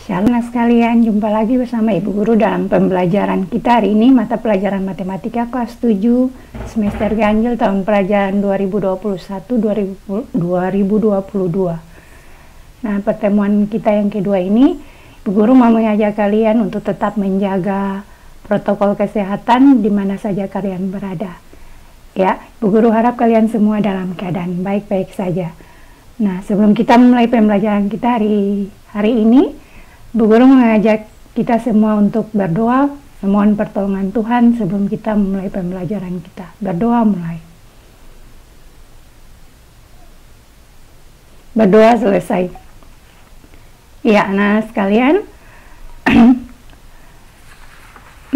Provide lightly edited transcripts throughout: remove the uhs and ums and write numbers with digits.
Shalom anak sekalian, jumpa lagi bersama Ibu Guru dalam pembelajaran kita hari ini, mata pelajaran matematika kelas 7 semester ganjil tahun pelajaran 2021-2022. Nah, pertemuan kita yang kedua ini, Ibu Guru mau mengajak kalian untuk tetap menjaga protokol kesehatan di mana saja kalian berada. Ya, Ibu Guru harap kalian semua dalam keadaan baik-baik saja. Nah, sebelum kita mulai pembelajaran kita hari ini, Bu Guru mengajak kita semua untuk berdoa, memohon pertolongan Tuhan sebelum kita memulai pembelajaran kita. Berdoa mulai. Berdoa selesai. Ya, anak sekalian,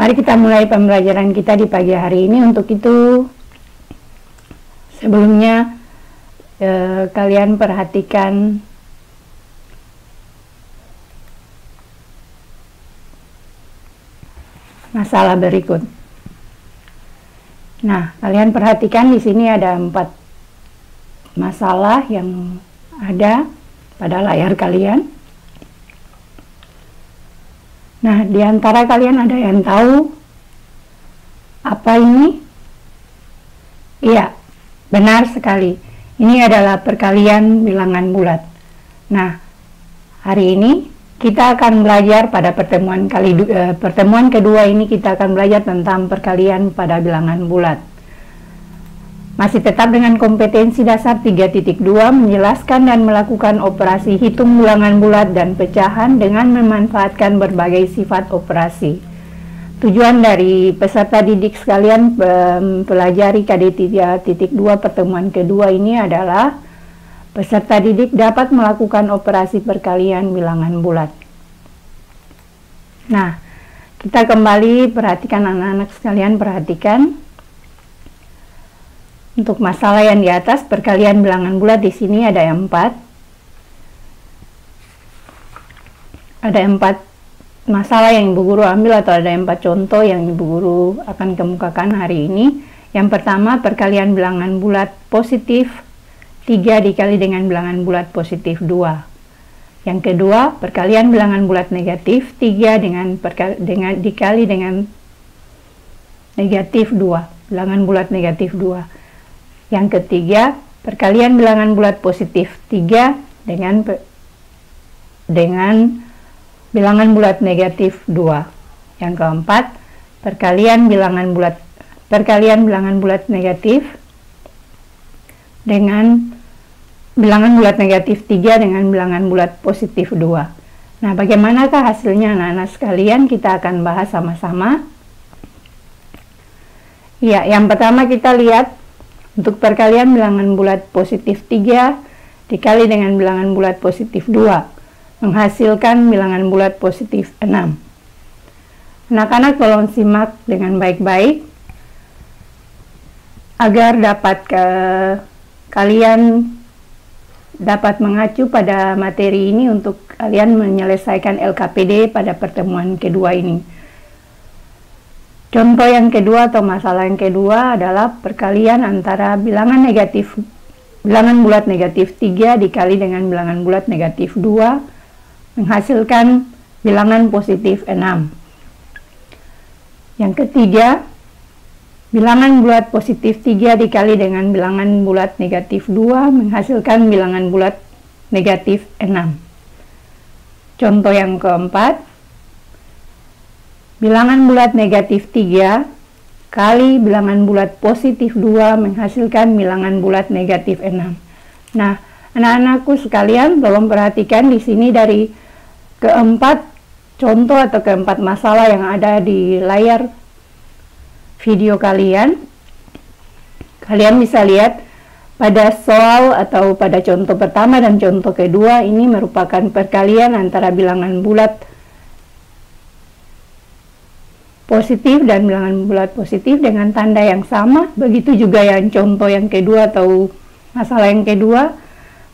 mari kita mulai pembelajaran kita di pagi hari ini. Untuk itu, sebelumnya kalian perhatikan masalah berikut. Nah, kalian perhatikan di sini ada 4 masalah yang ada pada layar kalian. Nah, di antara kalian ada yang tahu apa ini? Iya, benar sekali. Ini adalah perkalian bilangan bulat. Nah, hari ini kita akan belajar pada pertemuan kedua ini kita akan belajar tentang perkalian pada bilangan bulat. Masih tetap dengan kompetensi dasar 3.2 menjelaskan dan melakukan operasi hitung bilangan bulat dan pecahan dengan memanfaatkan berbagai sifat operasi. Tujuan dari peserta didik sekalian pelajari KD 3.2 pertemuan kedua ini adalah peserta didik dapat melakukan operasi perkalian bilangan bulat. Nah, kita kembali perhatikan anak-anak sekalian, perhatikan. Untuk masalah yang di atas, perkalian bilangan bulat di sini ada 4. Ada 4 masalah yang Ibu Guru ambil atau ada 4 contoh yang Ibu Guru akan kemukakan hari ini. Yang pertama, perkalian bilangan bulat positif 3 dikali dengan bilangan bulat positif 2. Yang kedua, perkalian bilangan bulat negatif 3 dikali dengan negatif 2, bilangan bulat negatif 2. Yang ketiga, perkalian bilangan bulat positif 3 dengan bilangan bulat negatif 2. Yang keempat, perkalian bilangan bulat negatif dengan bilangan bulat negatif 3 dengan bilangan bulat positif 2. Nah, bagaimanakah hasilnya anak-anak sekalian? Kita akan bahas sama-sama. Ya, yang pertama kita lihat untuk perkalian bilangan bulat positif 3 dikali dengan bilangan bulat positif 2 menghasilkan bilangan bulat positif 6. Anak-anak tolong simak dengan baik-baik agar kalian dapat mengacu pada materi ini untuk kalian menyelesaikan LKPD pada pertemuan kedua ini. Contoh yang kedua atau masalah yang kedua adalah perkalian antara bilangan bulat negatif 3 dikali dengan bilangan bulat negatif 2 menghasilkan bilangan positif 6. Yang ketiga, bilangan bulat positif 3 dikali dengan bilangan bulat negatif 2 menghasilkan bilangan bulat negatif 6. Contoh yang keempat, bilangan bulat negatif 3 kali bilangan bulat positif 2 menghasilkan bilangan bulat negatif 6. Nah, anak-anakku sekalian, tolong perhatikan di sini dari keempat contoh atau keempat masalah yang ada di layar video kalian bisa lihat pada soal atau pada contoh pertama dan contoh kedua ini merupakan perkalian antara bilangan bulat positif dan bilangan bulat positif dengan tanda yang sama. Begitu juga yang contoh yang kedua atau masalah yang kedua,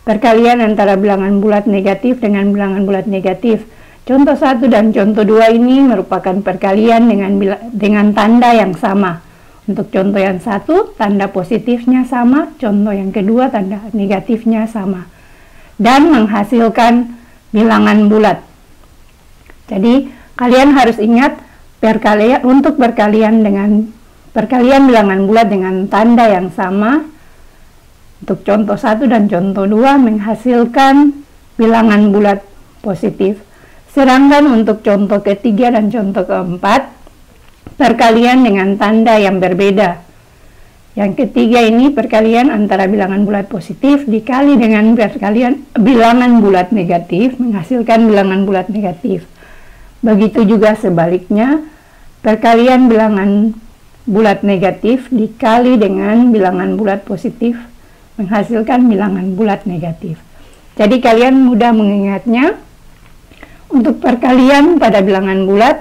perkalian antara bilangan bulat negatif dengan bilangan bulat negatif. Contoh 1 dan contoh 2 ini merupakan perkalian dengan tanda yang sama. Untuk contoh yang 1, tanda positifnya sama, contoh yang kedua tanda negatifnya sama. Dan menghasilkan bilangan bulat. Jadi kalian harus ingat untuk perkalian bilangan bulat dengan tanda yang sama. Untuk contoh 1 dan contoh 2 menghasilkan bilangan bulat positif. Sedangkan untuk contoh ketiga dan contoh keempat, perkalian dengan tanda yang berbeda. Yang ketiga ini perkalian antara bilangan bulat positif dikali dengan perkalian bilangan bulat negatif menghasilkan bilangan bulat negatif. Begitu juga sebaliknya, perkalian bilangan bulat negatif dikali dengan bilangan bulat positif menghasilkan bilangan bulat negatif. Jadi kalian mudah mengingatnya. Untuk perkalian pada bilangan bulat,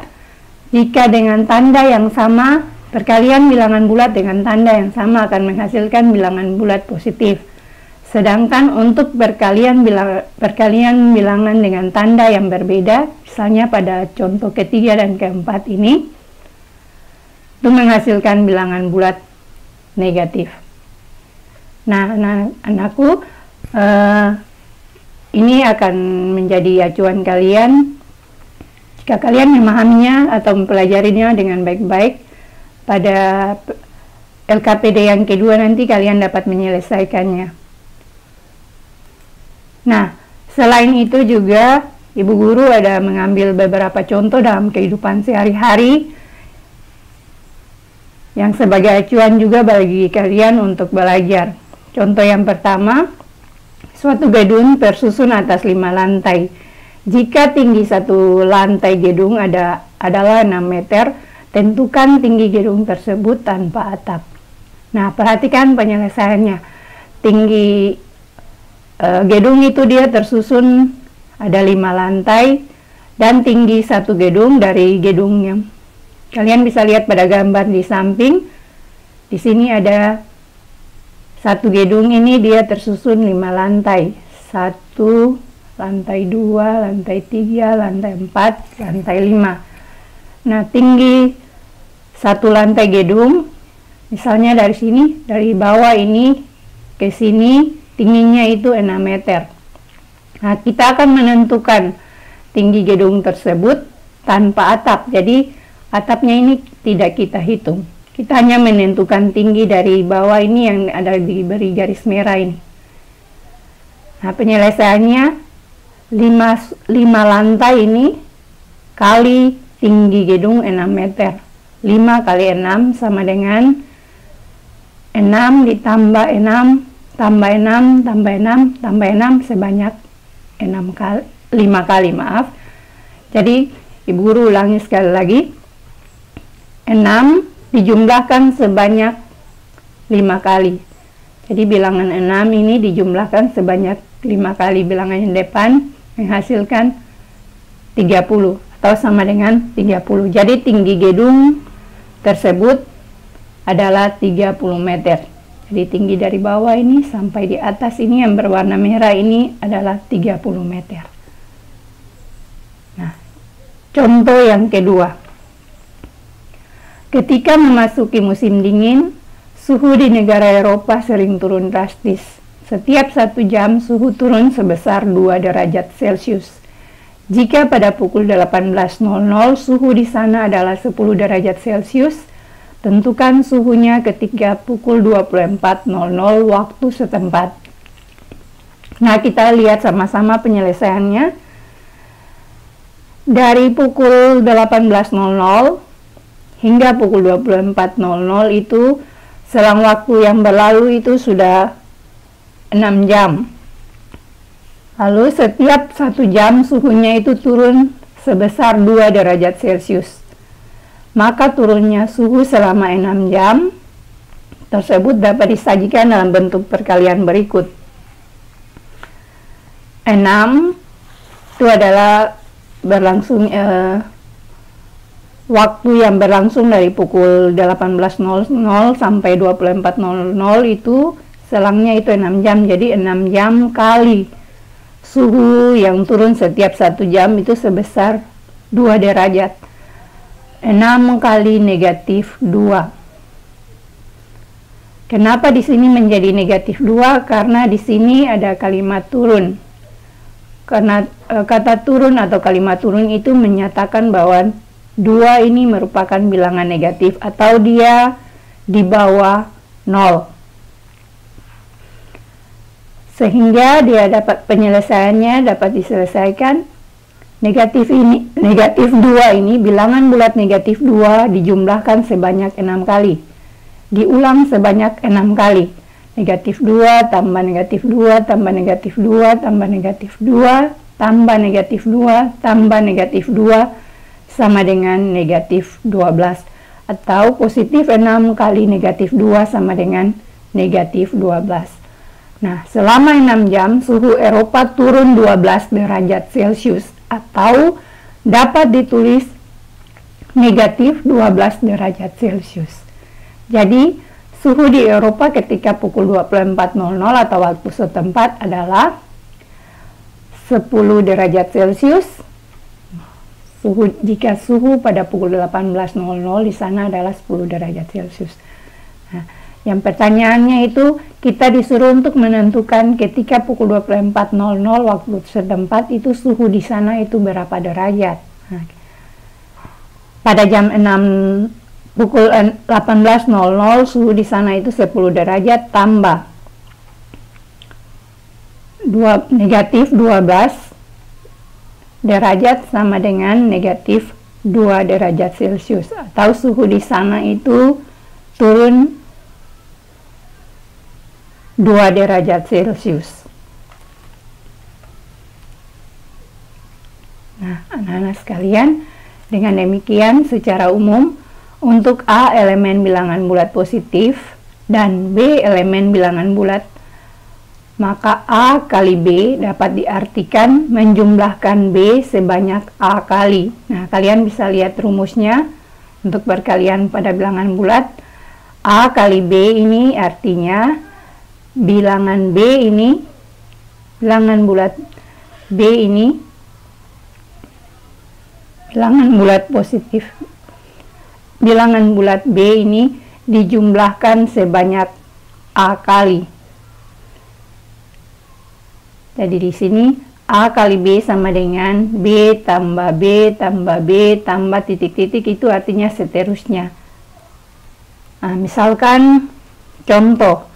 jika dengan tanda yang sama, perkalian bilangan bulat dengan tanda yang sama akan menghasilkan bilangan bulat positif. Sedangkan untuk perkalian bilangan dengan tanda yang berbeda, misalnya pada contoh ketiga dan keempat ini, itu menghasilkan bilangan bulat negatif. Nah, anakku, ini akan menjadi acuan kalian jika kalian memahaminya atau mempelajarinya dengan baik-baik. Pada LKPD yang kedua nanti kalian dapat menyelesaikannya. Nah, selain itu juga Ibu Guru ada mengambil beberapa contoh dalam kehidupan sehari-hari yang sebagai acuan juga bagi kalian untuk belajar. Contoh yang pertama, suatu gedung tersusun atas 5 lantai. Jika tinggi satu lantai gedung adalah 6 meter, tentukan tinggi gedung tersebut tanpa atap. Nah, perhatikan penyelesaiannya. Tinggi gedung itu dia tersusun ada 5 lantai dan tinggi satu gedung dari gedungnya. Kalian bisa lihat pada gambar di samping. Di sini ada satu gedung ini dia tersusun 5 lantai. 1, lantai 2, lantai 3, lantai 4, lantai 5. Nah, tinggi satu lantai gedung, misalnya dari sini, dari bawah ini ke sini, tingginya itu 6 meter. Nah, kita akan menentukan tinggi gedung tersebut tanpa atap. Jadi, atapnya ini tidak kita hitung. Kita hanya menentukan tinggi dari bawah ini yang ada diberi garis merah ini. Nah, penyelesaiannya 5 lantai ini kali tinggi gedung 6 meter. 5 kali 6 sama dengan 6 ditambah 6 tambah 6 tambah 6 tambah 6 sebanyak 5 kali, maaf. Jadi Ibu Guru ulangi sekali lagi. 6 dijumlahkan sebanyak 5 kali. Jadi bilangan 6 ini dijumlahkan sebanyak 5 kali bilangan yang depan menghasilkan 30 atau sama dengan 30. Jadi tinggi gedung tersebut adalah 30 meter. Jadi tinggi dari bawah ini sampai di atas ini yang berwarna merah ini adalah 30 meter. Nah, contoh yang kedua. Ketika memasuki musim dingin, suhu di negara Eropa sering turun drastis. Setiap 1 jam suhu turun sebesar 2 derajat Celcius. Jika pada pukul 18.00 suhu di sana adalah 10 derajat Celcius, tentukan suhunya ketika pukul 24.00 waktu setempat. Nah, kita lihat sama-sama penyelesaiannya. Dari pukul 18.00 hingga pukul 24.00 itu selang waktu yang berlalu itu sudah 6 jam. Lalu setiap 1 jam suhunya itu turun sebesar 2 derajat Celcius. Maka turunnya suhu selama 6 jam tersebut dapat disajikan dalam bentuk perkalian berikut. 6 itu adalah waktu yang berlangsung dari pukul 18.00 sampai 24.00 itu selangnya itu 6 jam. Jadi 6 jam kali suhu yang turun setiap 1 jam itu sebesar 2 derajat. 6 kali negatif 2. Kenapa di sini menjadi negatif 2? Karena di sini ada kalimat turun. Karena kata turun atau kalimat turun itu menyatakan bahwa 2 ini merupakan bilangan negatif atau dia di bawah 0. Sehingga dia dapat penyelesaiannya dapat diselesaikan. Negatif 2 ini, bilangan bulat negatif 2 dijumlahkan sebanyak 6 kali. Diulang sebanyak 6 kali. Negatif 2 tambah negatif 2 tambah negatif 2 tambah negatif 2 tambah negatif 2 tambah negatif 2 sama dengan negatif 12. Atau positif 6 kali negatif 2 sama dengan negatif 12. Nah, selama 6 jam suhu Eropa turun 12 derajat Celcius atau dapat ditulis negatif 12 derajat Celcius. Jadi, suhu di Eropa ketika pukul 24.00 atau waktu setempat adalah 10 derajat Celcius. Jika suhu pada pukul 18.00 di sana adalah 10 derajat Celcius. Nah, yang pertanyaannya itu kita disuruh untuk menentukan ketika pukul 24.00 waktu setempat itu suhu di sana itu berapa derajat. Nah, pada jam 6 pukul 18.00 suhu di sana itu 10 derajat tambah negatif 12 derajat sama dengan negatif 2 derajat Celcius, atau suhu di sana itu turun 2 derajat Celcius. Nah, anak-anak sekalian, dengan demikian secara umum untuk A elemen bilangan bulat positif dan B elemen bilangan bulat, maka A kali B dapat diartikan menjumlahkan B sebanyak A kali. Nah, kalian bisa lihat rumusnya untuk perkalian pada bilangan bulat. A kali B ini artinya bilangan B ini, bilangan bulat B ini, bilangan bulat positif. Bilangan bulat B ini dijumlahkan sebanyak A kali. Jadi di sini A kali B sama dengan B tambah B tambah B tambah titik-titik, itu artinya seterusnya. Nah, misalkan contoh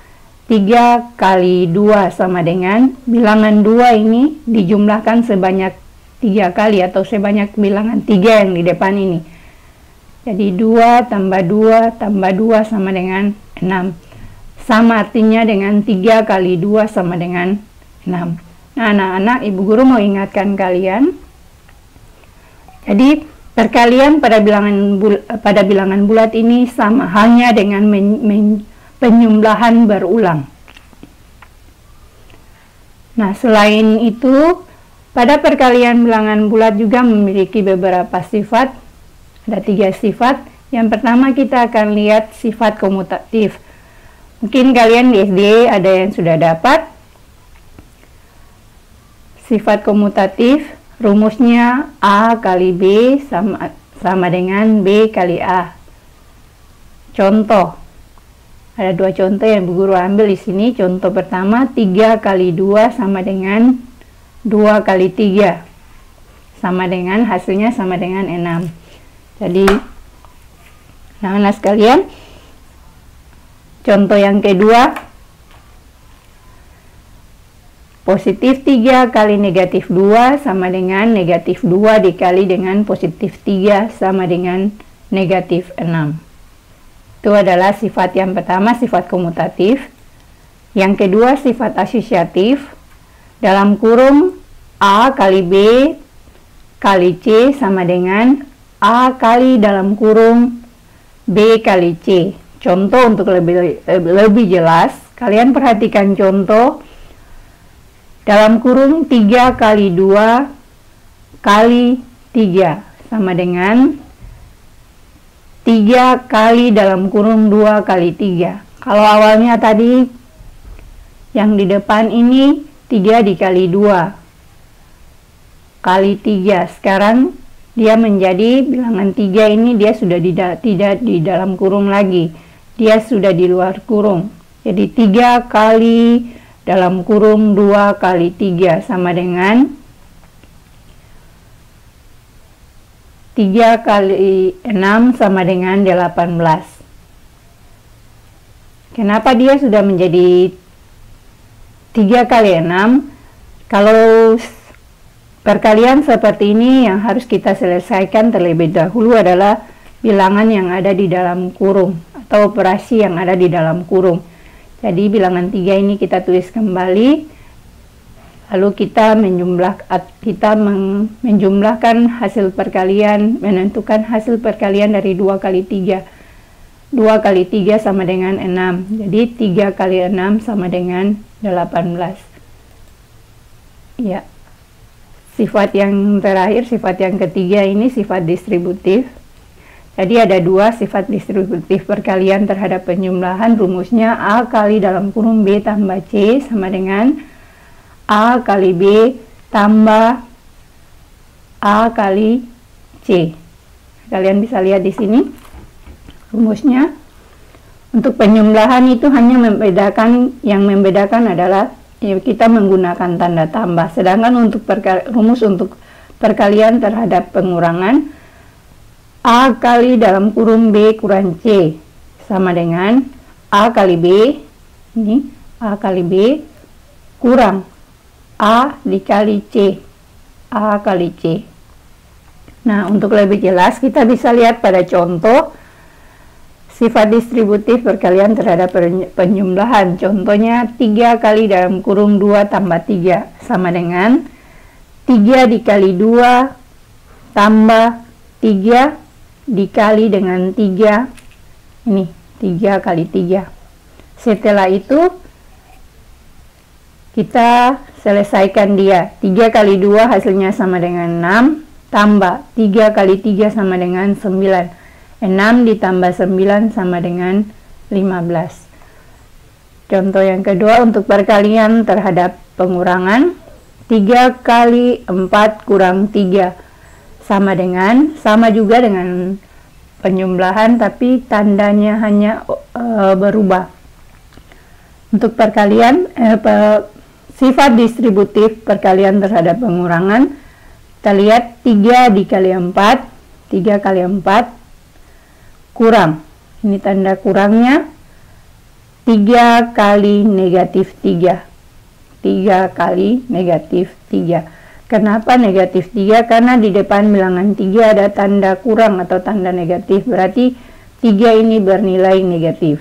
3 kali 2 sama dengan bilangan 2 ini dijumlahkan sebanyak 3 kali atau sebanyak bilangan 3 yang di depan ini. Jadi 2 tambah 2 tambah 2 sama dengan 6. Sama artinya dengan 3 kali 2 sama dengan 6. Nah, anak-anak, ibu guru mau ingatkan kalian. Jadi perkalian pada bilangan bulat ini sama halnya dengan penjumlahan berulang. Nah, selain itu, pada perkalian bilangan bulat juga memiliki beberapa sifat. Ada 3 sifat. Yang pertama kita akan lihat sifat komutatif. Mungkin kalian di SD ada yang sudah dapat. Sifat komutatif rumusnya A kali B sama dengan B kali A. Contoh. Ada 2 contoh yang ibu guru ambil di sini. Contoh pertama 3 kali 2 sama dengan 2 kali 3. Sama dengan hasilnya sama dengan 6. Jadi, anak-anak sekalian, contoh yang kedua, positif 3 kali negatif 2 sama dengan negatif 2 dikali dengan positif 3 sama dengan negatif 6. Itu adalah sifat yang pertama, sifat komutatif. Yang kedua, sifat asosiatif. Dalam kurung A kali B kali C sama dengan A kali dalam kurung B kali C. Contoh untuk lebih jelas, kalian perhatikan contoh dalam kurung 3 kali 2 kali 3 sama dengan 3 kali dalam kurung 2 kali 3. Kalau awalnya tadi yang di depan ini 3 dikali 2 kali 3, sekarang dia menjadi bilangan 3 ini dia sudah tidak di dalam kurung lagi, dia sudah di luar kurung. Jadi 3 kali dalam kurung 2 kali 3 sama dengan 3 kali 6 sama dengan 18. Kenapa dia sudah menjadi 3 kali 6? Kalau perkalian seperti ini, yang harus kita selesaikan terlebih dahulu adalah bilangan yang ada di dalam kurung atau operasi yang ada di dalam kurung. Jadi bilangan 3 ini kita tulis kembali, lalu kita menjumlahkan hasil perkalian, menentukan hasil perkalian dari 2 kali 3. 2 kali 3 sama dengan 6. Jadi 3 kali 6 sama dengan 18. Ya. Sifat yang terakhir, sifat yang ketiga ini sifat distributif. Jadi ada 2 sifat distributif perkalian terhadap penjumlahan. Rumusnya A kali dalam kurung B tambah C sama dengan A kali B tambah A kali C. Kalian bisa lihat di sini rumusnya. Untuk penjumlahan itu hanya membedakan adalah kita menggunakan tanda tambah. Sedangkan untuk rumus untuk perkalian terhadap pengurangan, A kali dalam kurung B kurang C sama dengan A kali B, ini A kali B kurang A dikali C, A kali C. Nah, untuk lebih jelas kita bisa lihat pada contoh sifat distributif perkalian terhadap penjumlahan. Contohnya 3 kali dalam kurung 2 tambah 3 sama dengan 3 dikali 2 tambah 3 dikali dengan 3. Ini 3 kali 3. Setelah itu kita selesaikan dia. 3 kali 2 hasilnya sama dengan 6, tambah 3 kali 3 sama dengan 9. 6 ditambah 9 sama dengan 15. Contoh yang kedua untuk perkalian terhadap pengurangan, 3 kali 4 kurang 3 sama juga dengan penjumlahan, tapi tandanya hanya berubah. Untuk perkalian sifat distributif perkalian terhadap pengurangan, kita lihat 3 dikali 4, 3 kali 4 kurang, ini tanda kurangnya 3 kali negatif 3, 3 kali negatif 3. Kenapa negatif 3? Karena di depan bilangan 3 ada tanda kurang atau tanda negatif, berarti 3 ini bernilai negatif.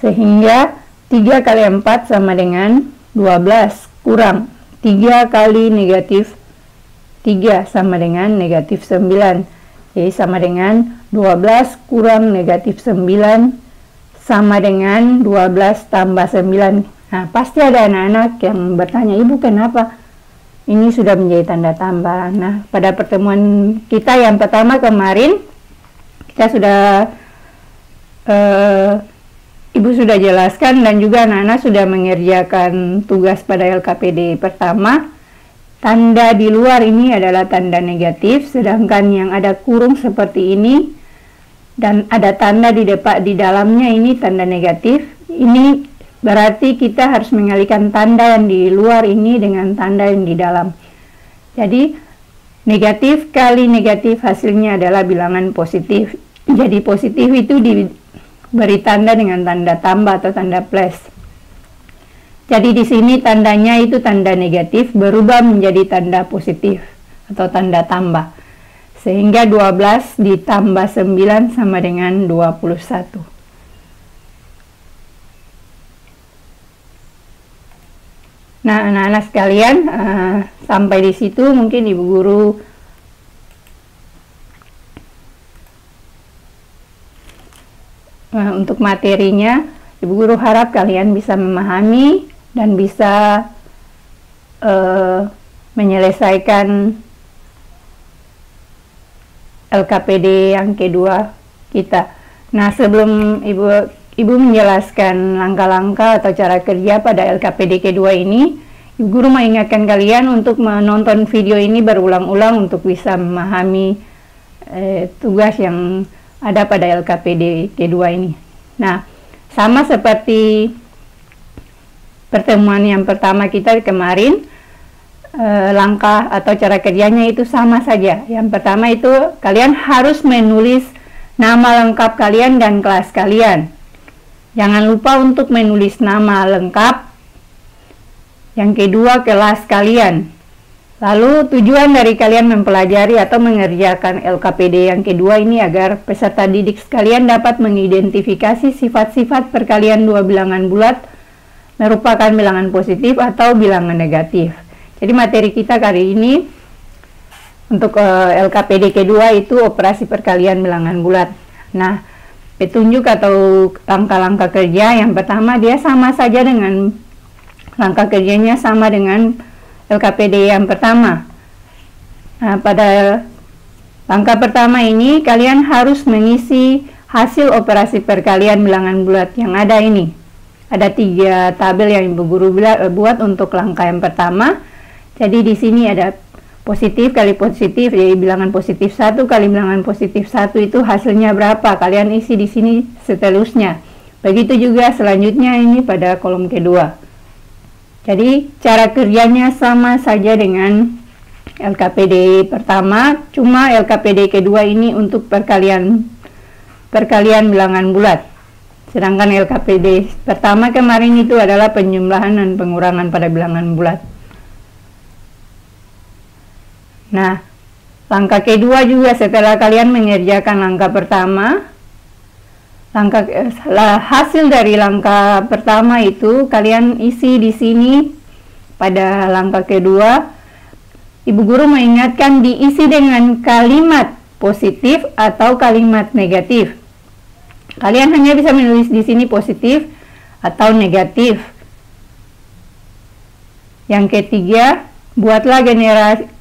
Sehingga 3 kali 4 sama dengan 12 kurang 3 kali negatif 3 sama dengan negatif 9. Jadi sama dengan 12 kurang negatif 9 sama dengan 12 tambah 9. Nah, pasti ada anak-anak yang bertanya, Ibu kenapa ini sudah menjadi tanda tambah? Nah, pada pertemuan kita yang pertama kemarin, kita sudah Ibu sudah jelaskan dan juga anak-anak sudah mengerjakan tugas pada LKPD pertama. Tanda di luar ini adalah tanda negatif, sedangkan yang ada kurung seperti ini dan ada tanda di dalamnya ini tanda negatif. Ini berarti kita harus mengalihkan tanda yang di luar ini dengan tanda yang di dalam. Jadi negatif kali negatif hasilnya adalah bilangan positif. Jadi positif itu diberi tanda dengan tanda tambah atau tanda plus. Jadi di sini tandanya itu tanda negatif berubah menjadi tanda positif atau tanda tambah. Sehingga 12 ditambah 9 sama dengan 21. Nah, anak-anak sekalian, sampai di situ mungkin Ibu Guru untuk materinya. Ibu Guru harap kalian bisa memahami dan bisa menyelesaikan LKPD yang kedua kita. Nah, sebelum Ibu menjelaskan langkah-langkah atau cara kerja pada LKPD kedua ini, Ibu Guru mengingatkan kalian untuk menonton video ini berulang-ulang untuk bisa memahami tugas yang ada pada LKPD kedua ini. Nah, sama seperti pertemuan yang pertama kita kemarin, langkah atau cara kerjanya itu sama saja. Yang pertama itu kalian harus menulis nama lengkap kalian dan kelas kalian. Jangan lupa untuk menulis nama lengkap. Yang kedua, kelas kalian. Lalu tujuan dari kalian mempelajari atau mengerjakan LKPD yang kedua ini agar peserta didik sekalian dapat mengidentifikasi sifat-sifat perkalian dua bilangan bulat merupakan bilangan positif atau bilangan negatif. Jadi materi kita kali ini untuk LKPD kedua itu operasi perkalian bilangan bulat. Nah, petunjuk atau langkah-langkah kerja yang pertama dia sama saja dengan langkah kerjanya sama dengan LKPD yang pertama. Nah, pada langkah pertama ini kalian harus mengisi hasil operasi perkalian bilangan bulat yang ada ini. Ada 3 tabel yang Ibu Guru buat untuk langkah yang pertama. Jadi di sini ada positif kali positif, jadi bilangan positif 1 kali bilangan positif 1 itu hasilnya berapa? Kalian isi di sini seterusnya. Begitu juga selanjutnya ini pada kolom kedua. Jadi cara kerjanya sama saja dengan LKPD pertama, cuma LKPD kedua ini untuk perkalian bilangan bulat. Sedangkan LKPD pertama kemarin itu adalah penjumlahan dan pengurangan pada bilangan bulat. Nah, langkah kedua juga setelah kalian mengerjakan langkah pertama, hasil dari langkah pertama itu kalian isi di sini pada langkah kedua. Ibu Guru mengingatkan diisi dengan kalimat positif atau kalimat negatif. Kalian hanya bisa menulis di sini positif atau negatif. Yang ketiga, buatlah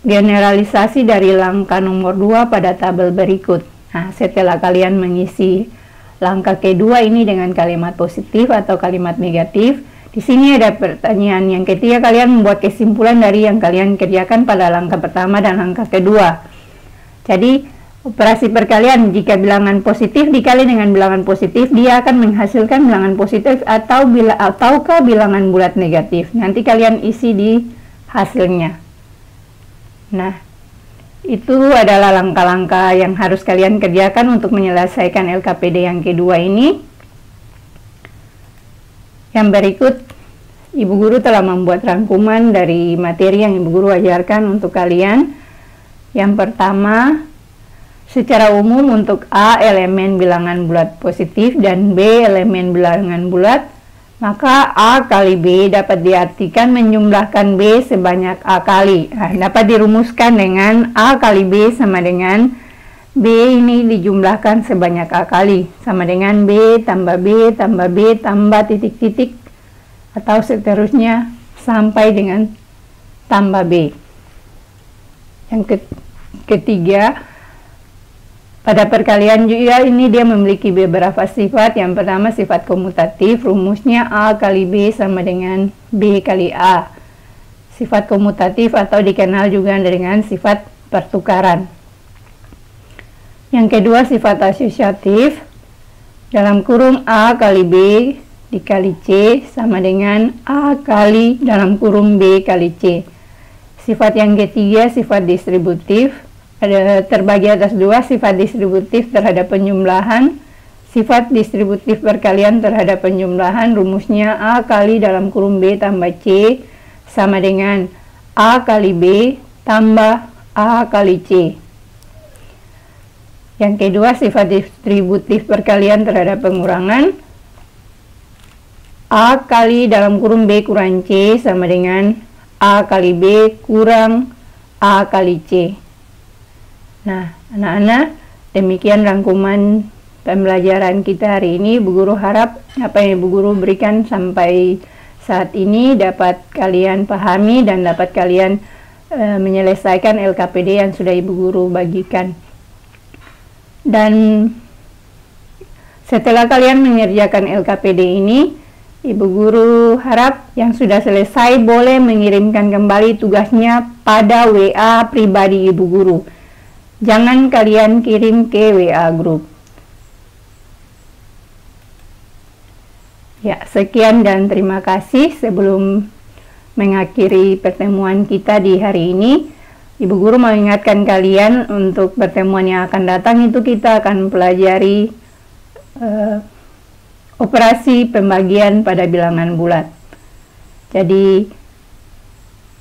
generalisasi dari langkah nomor 2 pada tabel berikut. Nah, setelah kalian mengisi langkah kedua ini dengan kalimat positif atau kalimat negatif, di sini ada pertanyaan. Yang ketiga, kalian membuat kesimpulan dari yang kalian kerjakan pada langkah pertama dan langkah kedua. Jadi, operasi perkalian jika bilangan positif dikali dengan bilangan positif, dia akan menghasilkan bilangan positif ataukah bilangan bulat negatif. Nanti kalian isi di hasilnya. Nah, itu adalah langkah-langkah yang harus kalian kerjakan untuk menyelesaikan LKPD yang kedua ini. Yang berikut, Ibu Guru telah membuat rangkuman dari materi yang Ibu Guru ajarkan untuk kalian. Yang pertama, secara umum untuk A elemen bilangan bulat positif dan B elemen bilangan bulat, maka A kali B dapat diartikan menjumlahkan B sebanyak A kali. Nah, dapat dirumuskan dengan A kali B sama dengan B ini dijumlahkan sebanyak A kali. Sama dengan B tambah B tambah B tambah titik-titik atau seterusnya sampai dengan tambah B. Yang ketiga, pada perkalian juga ini dia memiliki beberapa sifat. Yang pertama sifat komutatif, rumusnya A kali B sama dengan B kali A. Sifat komutatif atau dikenal juga dengan sifat pertukaran. Yang kedua sifat asosiatif, dalam kurung A kali B dikali C sama dengan A kali dalam kurung B kali C. Sifat yang ketiga sifat distributif, ada terbagi atas 2, sifat distributif terhadap penjumlahan, sifat distributif perkalian terhadap penjumlahan, rumusnya A kali dalam kurung B tambah C sama dengan A kali B tambah A kali C. Yang kedua sifat distributif perkalian terhadap pengurangan, A kali dalam kurung B kurang C sama dengan A kali B kurang A kali C. Nah, anak-anak, demikian rangkuman pembelajaran kita hari ini. Bu Guru harap apa yang Bu Guru berikan sampai saat ini dapat kalian pahami dan dapat kalian menyelesaikan LKPD yang sudah Ibu Guru bagikan. Dan setelah kalian mengerjakan LKPD ini, Ibu Guru harap yang sudah selesai boleh mengirimkan kembali tugasnya pada WA pribadi Ibu Guru. Jangan kalian kirim ke WA grup. Ya, sekian dan terima kasih. Sebelum mengakhiri pertemuan kita di hari ini, Ibu Guru mau ingatkan kalian untuk pertemuan yang akan datang itu kita akan pelajari operasi pembagian pada bilangan bulat. Jadi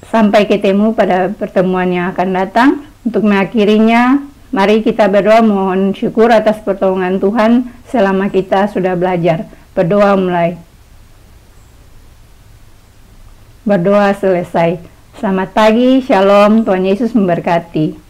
sampai ketemu pada pertemuan yang akan datang. Untuk mengakhirinya, mari kita berdoa mohon syukur atas pertolongan Tuhan selama kita sudah belajar. Berdoa mulai. Berdoa selesai. Selamat pagi, Shalom, Tuhan Yesus memberkati.